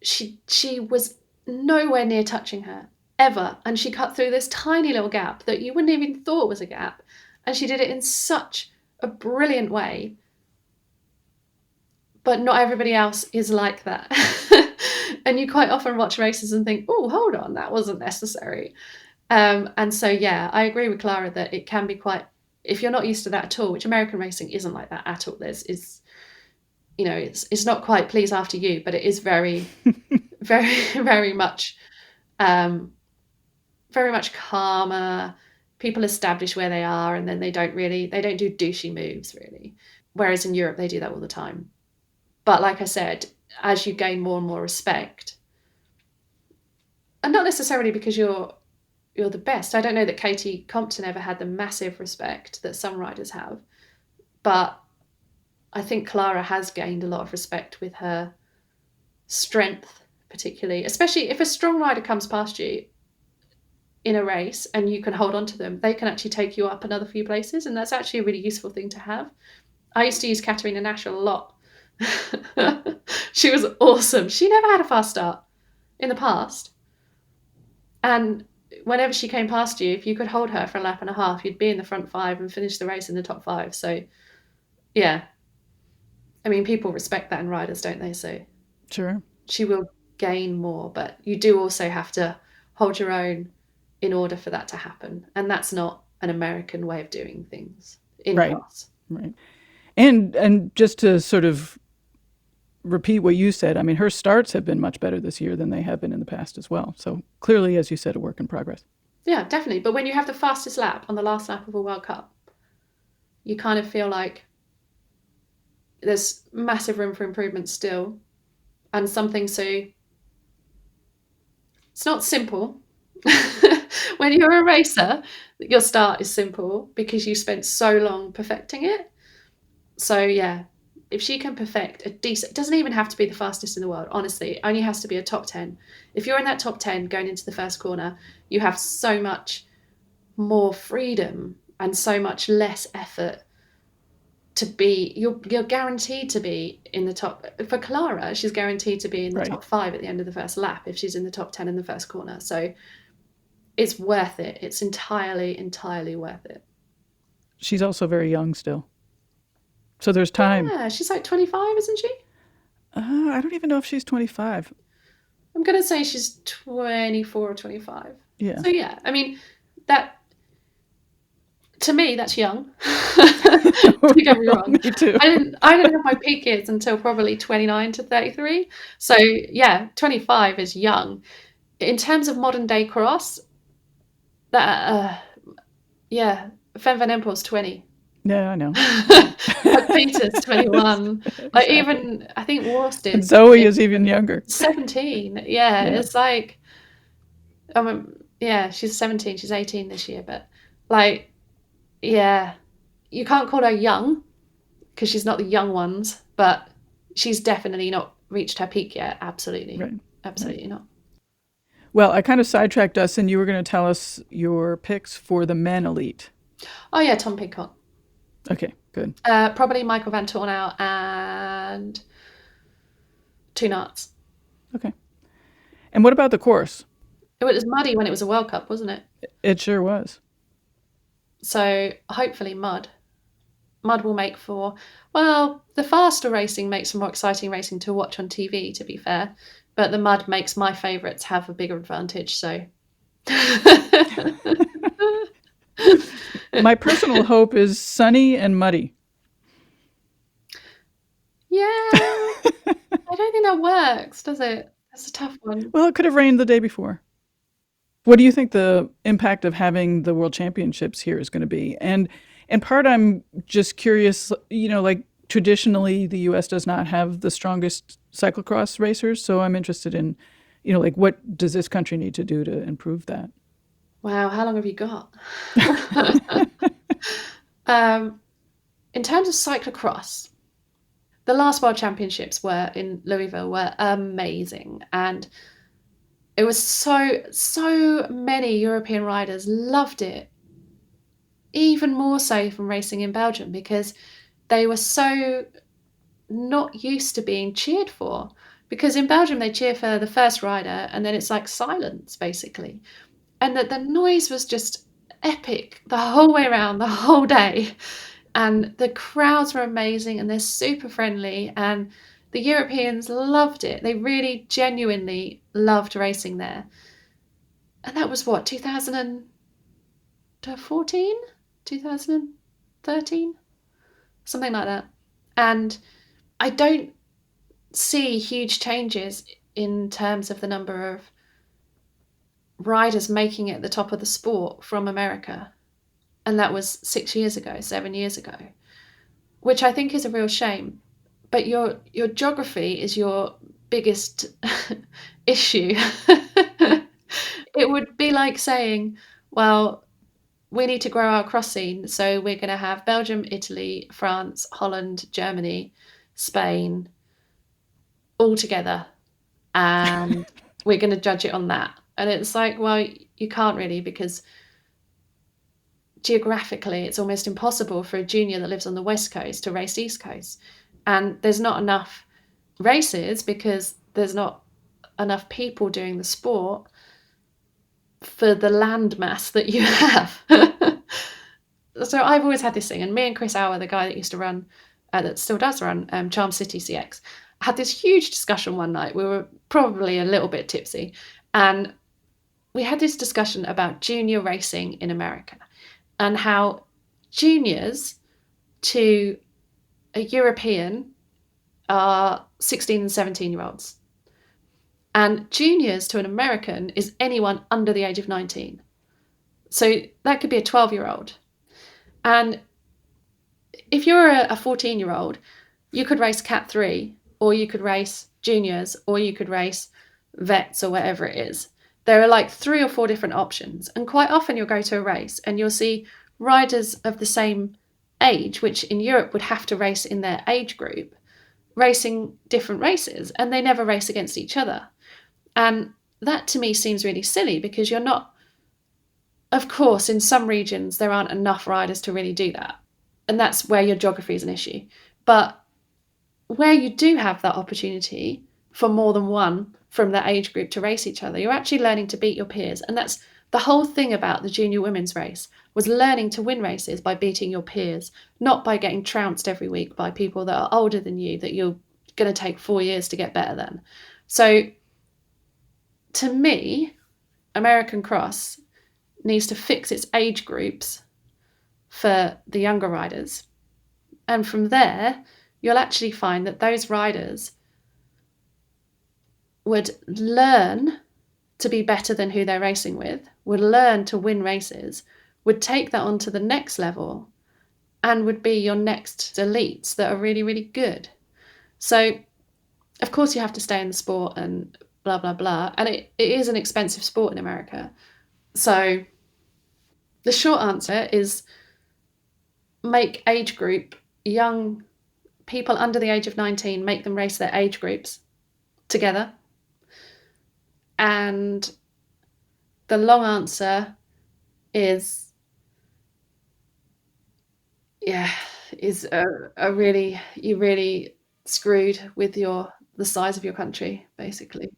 she was nowhere near touching her ever, and she cut through this tiny little gap that you wouldn't even thought was a gap, and she did it in such a brilliant way. But not everybody else is like that. And you quite often watch races and think, oh, hold on, that wasn't necessary. And so, yeah, I agree with Clara that it can be quite, if you're not used to that at all, which American racing isn't like that at all. It's not quite please after you, but it is very, very, very much calmer. People establish where they are, and then they don't do douchey moves really. Whereas in Europe, they do that all the time. But like I said, as you gain more and more respect, and not necessarily because you're the best. I don't know that Katie Compton ever had the massive respect that some riders have, but I think Clara has gained a lot of respect with her strength, particularly, especially if a strong rider comes past you in a race and you can hold on to them, they can actually take you up another few places, and that's actually a really useful thing to have. I used to use Katerina Nash a lot. She was awesome. She never had a fast start in the past, and whenever she came past you, if you could hold her for a lap and a half, you'd be in the front five and finish the race in the top five. So yeah, I mean, people respect that in riders, don't they? So sure, she will gain more, but you do also have to hold your own in order for that to happen, and that's not an American way of doing things in class. Right. And just to sort of repeat what you said, I mean, her starts have been much better this year than they have been in the past as well. So clearly, as you said, a work in progress. Yeah, definitely. But when you have the fastest lap on the last lap of a World Cup, you kind of feel like there's massive room for improvement still, and something so it's not simple. When you're a racer, your start is simple because you spent so long perfecting it. So yeah, if she can perfect a decent, it doesn't even have to be the fastest in the world, honestly. It only has to be a top 10. If you're in that top 10 going into the first corner, you have so much more freedom and so much less effort to be, you're guaranteed to be in the top. For Clara, she's guaranteed to be in the top 5 at the end of the first lap if she's in the top 10 in the first corner. So it's worth it. It's entirely worth it. She's also very young still. So there's time. Yeah, she's like 25, isn't she? I don't even know if she's 25. I'm going to say she's 24 or 25. Yeah. So yeah, I mean, that, to me, that's young. Don't get me wrong. Me too. I didn't have my peak years until probably 29 to 33. So yeah, 25 is young. In terms of modern day cross, that, Fem van Empel's 20. Yeah, I know. Like Peter's 21. Like even, I think Worsted. And Zoe is even younger. 17. Yeah, it's like, she's 17. She's 18 this year. But like, yeah, you can't call her young because she's not the young ones, but she's definitely not reached her peak yet. Absolutely. Right. Absolutely not. Well, I kind of sidetracked us, and you were going to tell us your picks for the men elite. Oh yeah, Tom Pidcock. Okay, good. Probably Michael Van Tornau and two Narts. Okay. And what about the course? It was muddy when it was a World Cup, wasn't it? It sure was. So hopefully mud will make for, well, the faster racing makes for more exciting racing to watch on TV, to be fair. But the mud makes my favourites have a bigger advantage, so... My personal hope is sunny and muddy. Yeah, I I don't think that works, does it? That's a tough one. Well, it could have rained the day before. What do you think the impact of having the World Championships here is going to be? And part I'm just curious, like traditionally the US does not have the strongest cyclocross racers, so I'm interested in, like what does this country need to do to improve that? Wow, how long have you got? In terms of cyclocross, the last World Championships were in Louisville were amazing, and it was so many European riders loved it, even more so from racing in Belgium, because they were so not used to being cheered for. Because in Belgium they cheer for the first rider and then it's like silence basically, and that the noise was just epic the whole way around, the whole day. And the crowds were amazing and they're super friendly, and the Europeans loved it. They really genuinely loved racing there. And that was what, 2014, 2013, something like that. And I don't see huge changes in terms of the number of riders making it at the top of the sport from America. And that was 6 years ago, 7 years ago, which I think is a real shame. But your geography is your biggest issue. It would be like saying, well, we need to grow our cross scene, so we're going to have Belgium, Italy, France, Holland, Germany, Spain, all together, and we're going to judge it on that. And it's like, well, you can't really, because geographically it's almost impossible for a junior that lives on the West Coast to race East Coast. And there's not enough races because there's not enough people doing the sport for the land mass that you have. So I've always had this thing, and me and Chris Hour, the guy that used to run, that still does run, Charm City CX, had this huge discussion one night. We were probably a little bit tipsy, and we had this discussion about junior racing in America and how juniors to a European are 16 and 17-year-olds. And juniors to an American is anyone under the age of 19. So that could be a 12-year-old. And if you're a 14-year-old, you could race Cat 3, or you could race juniors, or you could race vets, or whatever it is. There are like 3 or 4 different options. And quite often you'll go to a race and you'll see riders of the same age, which in Europe would have to race in their age group, racing different races, and they never race against each other. And that to me seems really silly, because you're not, of course, in some regions there aren't enough riders to really do that. And that's where your geography is an issue. But where you do have that opportunity for more than one from that age group to race each other, you're actually learning to beat your peers. And that's the whole thing about the junior women's race, was learning to win races by beating your peers, not by getting trounced every week by people that are older than you, that you're going to take 4 years to get better than. So to me, American cross needs to fix its age groups for the younger riders. And from there, you'll actually find that those riders would learn to be better than who they're racing with, would learn to win races, would take that on to the next level, and would be your next elites that are really, really good. So, of course, you have to stay in the sport and blah, blah, blah. And it is an expensive sport in America. So the short answer is make age group, young people under the age of 19, make them race their age groups together. And the long answer is, you really screwed with the size of your country, basically.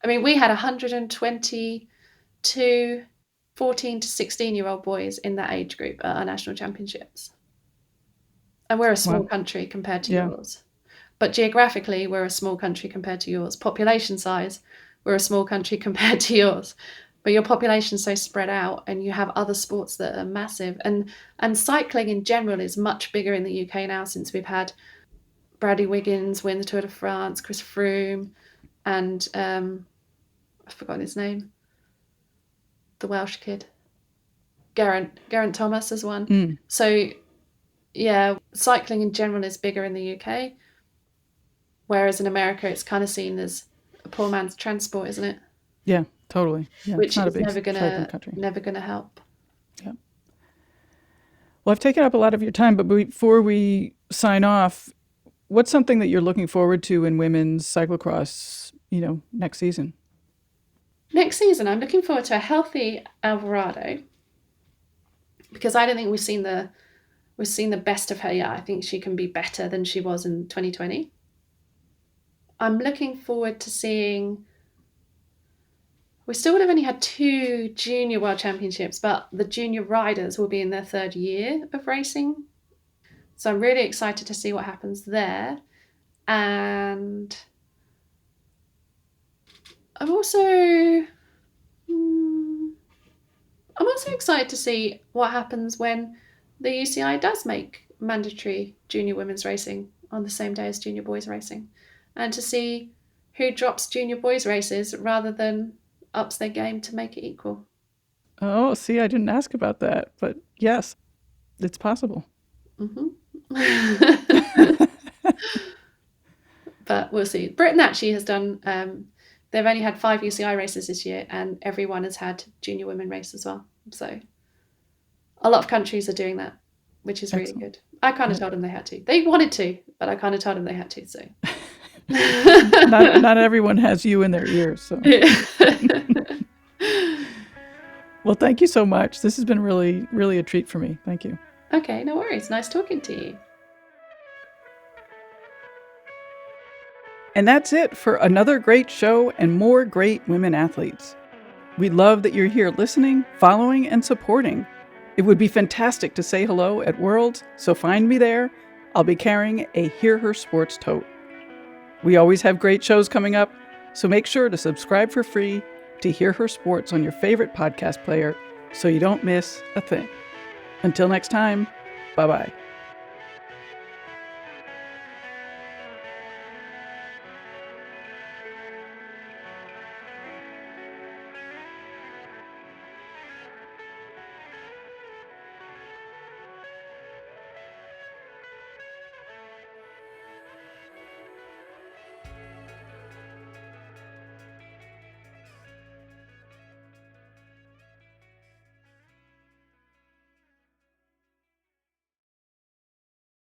I mean, we had 122 14 to 16-year-old boys in that age group at our national championships. And we're a small country compared to yours. But geographically, we're a small country compared to yours. Population size, we're a small country compared to yours. But your population's so spread out, and you have other sports that are massive. And cycling in general is much bigger in the UK now, since we've had Bradley Wiggins win the Tour de France, Chris Froome, and I've forgotten his name. The Welsh kid. Geraint Thomas has won. So, yeah, cycling in general is bigger in the UK, whereas in America it's kind of seen as a poor man's transport, isn't it? Yeah, totally. Yeah, Which it's not is a big cycling country. never gonna help. Yeah. Well, I've taken up a lot of your time, but before we sign off, what's something that you're looking forward to in women's cyclocross, next season? Next season, I'm looking forward to a healthy Alvarado, because I don't think we've seen the best of her yet. I think she can be better than she was in 2020. I'm looking forward to seeing. We still would have only had 2 junior world championships, but the junior riders will be in their 3rd year of racing. So I'm really excited to see what happens there. And I'm also excited to see what happens when the UCI does make mandatory junior women's racing on the same day as junior boys racing, and to see who drops junior boys races rather than ups their game to make it equal. Oh, see, I didn't ask about that, but yes, it's possible. But we'll see. Britain actually has done, they've only had 5 UCI races this year, and everyone has had junior women race as well. So a lot of countries are doing that, which is really good. I kind of told them they had to. They wanted to, but I kind of told them they had to. So not everyone has you in their ears. So. Well, thank you so much. This has been really, really a treat for me. Thank you. Okay, no worries. Nice talking to you. And that's it for another great show and more great women athletes. We love that you're here listening, following, and supporting. It would be fantastic to say hello at Worlds, so find me there. I'll be carrying a Hear Her Sports tote. We always have great shows coming up, so make sure to subscribe for free to Hear Her Sports on your favorite podcast player so you don't miss a thing. Until next time, bye-bye.